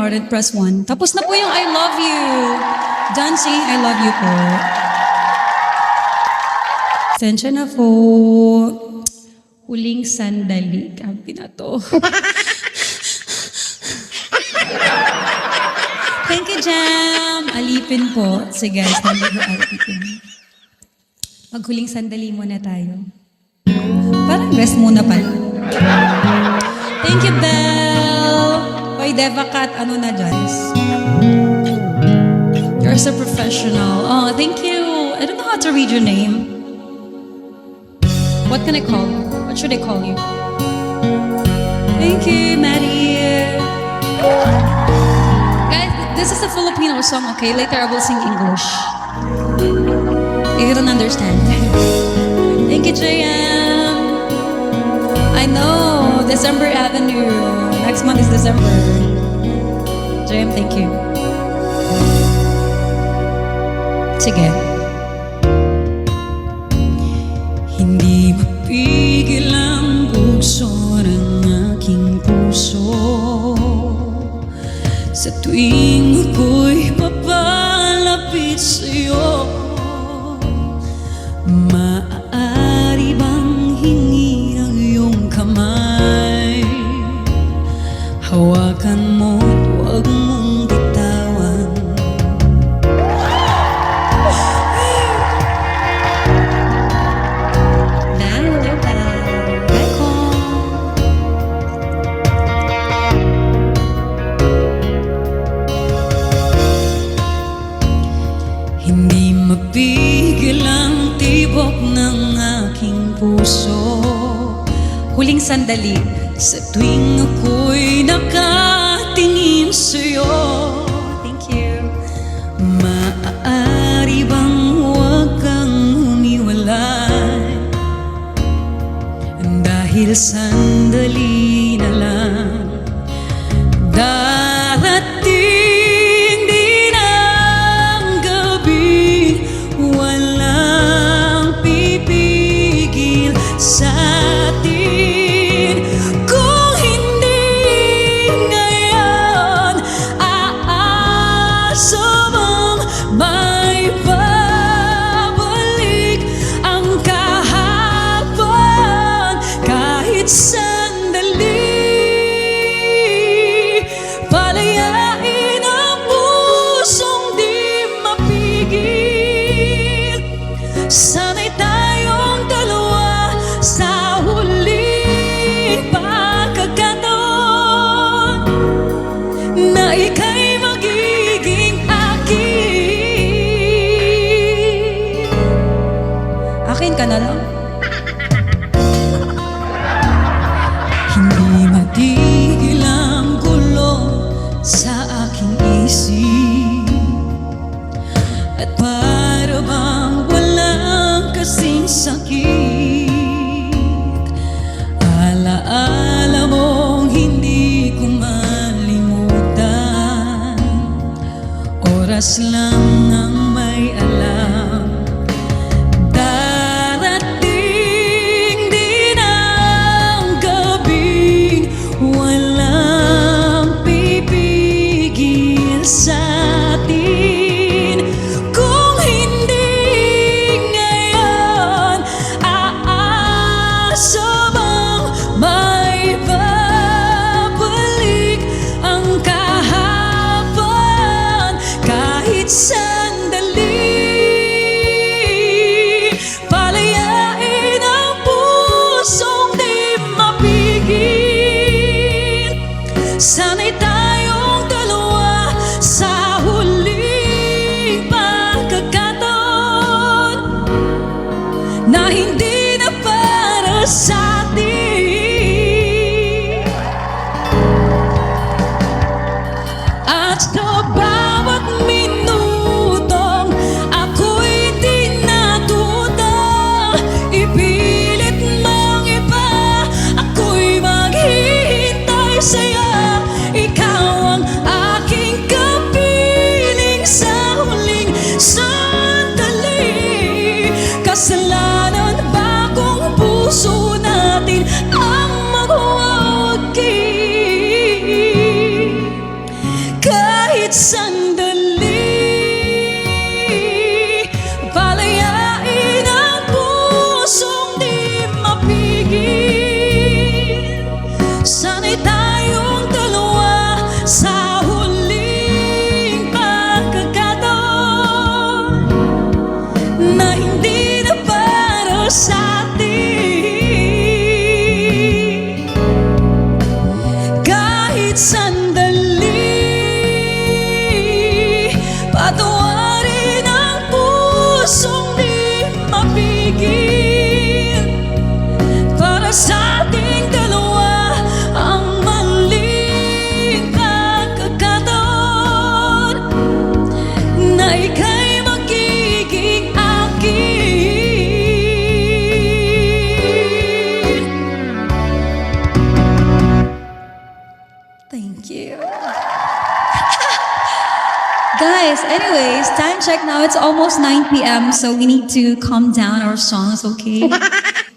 hearted, press 1. Tapos na po yung I love you. Done saying I love you po. Sensya na po. Huling sandali. Kampi na to. Thank you, Jam. Alipin po. Sige, guys, nandito alipin. Maghuling sandali muna tayo. Parang rest muna pala. Thank you, Belle. Hoy, Devacat, ano na dyan? You're so professional. Oh, thank you. I don't know how to read your name. What can I call you? What should I call you? Thank you, Maddie. Guys, this is a Filipino song, okay? Later I will sing English. You don't understand. Thank you, JM. I know, December Avenue. Next month is December. JM, thank you. Sige. Hindi mapigil ang bugso ng aking puso sa tuwing ako'y papalapit sa'yo. Maaari bang hingi ang iyong kamay? Hawakan mo't huwag mong bitawan. Hindi mapigil ang tibok ng aking puso. Huling sandali sa tuwing ako'y nakatingin sa'yo. Thank you. Maaari bang huwag kang humiwalay? Dahil sandali na lang darating din ang gabi. Walang pipigil sa atin. Kung hindi ngayon, aasa bang may babalik ang kahapon kahit sandali? Palayain ang pusong di mapigil. Sana'y tayong dalawa sa huling pagkakataon na ika'y magiging akin. Akin ka na lang. Hindi matigil ang gulo sa aking isip at para bang walang kasing sakit. Alaala mong hindi ko malimutan. Oras lang ang may alam. Darating din ang gabi. Walang pipigil sa atin. Kung hindi ngayon, aasa bang may babalik ang kahapon kahit sa kahit sandali. Palayain ang pusong di mapigil. Sana'y tayong dalawa sa huling pagkakataon na hindi na para sa atin. Kahit sandali, patawarin ang pusong di mapigil. Para sa ating dalawa ang maling pagkakataon na ika'y magiging akin. Thank you. Guys, anyways, time check now. It's almost 9 p.m. So we need to calm down our songs, okay?